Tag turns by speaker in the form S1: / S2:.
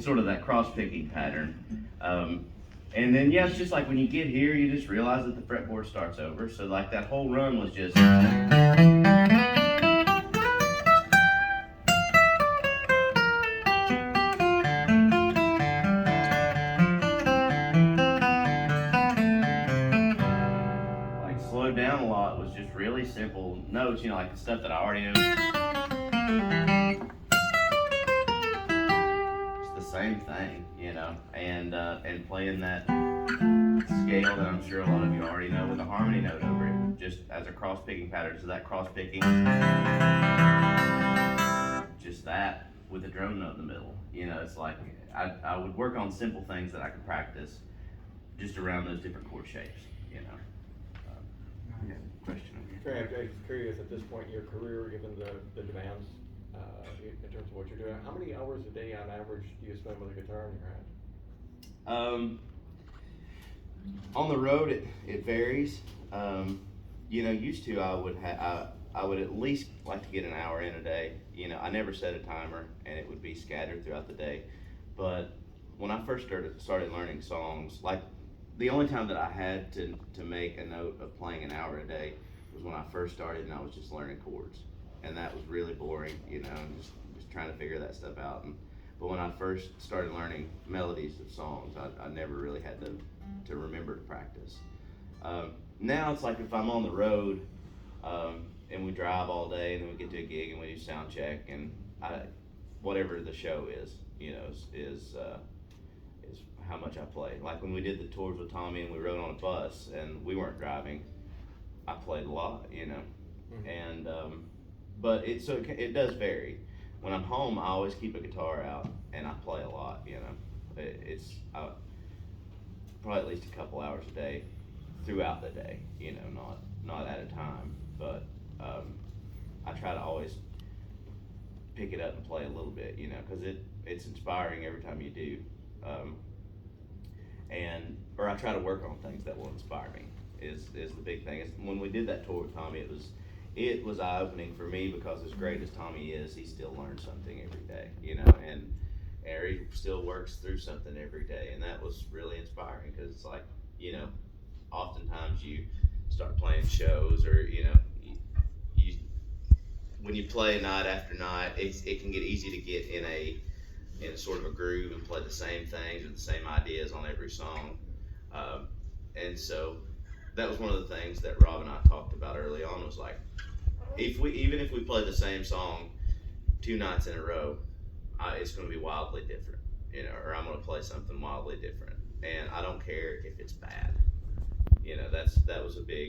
S1: sort of that cross-picking pattern. And then, yeah, it's just like when you get here, you just realize that the fretboard starts over. So, like, that whole run was just. Like, slowed down a lot was just really simple notes, you know, like the stuff that I already know. It's the same thing, you know, and playing that scale that I'm sure a lot of you already know with a harmony note over it, just as a cross picking pattern. So that cross picking, just that with a drone note in the middle. You know, it's like I would work on simple things that I could practice just around those different chord shapes. You know. Yeah. Question over here.
S2: Trey, I'm just curious at this point in your career, given the demands in terms of what you're doing, how many hours a day on average do you spend with a guitar in your hand?
S1: On the road, it varies. You know, used to I would at least like to get an hour in a day. You know, I never set a timer, and it would be scattered throughout the day. But when I first started learning songs, like the only time that I had to make a note of playing an hour a day was when I first started, and I was just learning chords, and that was really boring. You know, and just trying to figure that stuff out. But when I first started learning melodies of songs, I never really had to remember to practice. Now it's like if I'm on the road and we drive all day and then we get to a gig and we do sound check and whatever the show is, you know, is how much I play. Like when we did the tours with Tommy and we rode on a bus and we weren't driving, I played a lot, you know. Mm-hmm. And but it does vary. When I'm home, I always keep a guitar out and I play a lot, you know. It's probably at least a couple hours a day throughout the day, you know, not at a time, but I try to always pick it up and play a little bit, you know, because it's inspiring every time you do, or I try to work on things that will inspire me is the big thing. When we did that tour with Tommy, it was eye-opening for me because as great as Tommy is, he still learns something every day, you know, and Harry still works through something every day, and that was really inspiring because it's like, you know, oftentimes you start playing shows or, you know, you when you play night after night, it can get easy to get in a sort of a groove and play the same things or the same ideas on every song, and so that was one of the things that Rob and I talked about early on was like, even if we play the same song 2 nights in a row, it's going to be wildly different, you know, or I'm going to play something wildly different, and I don't care if it's bad, you know. That was a big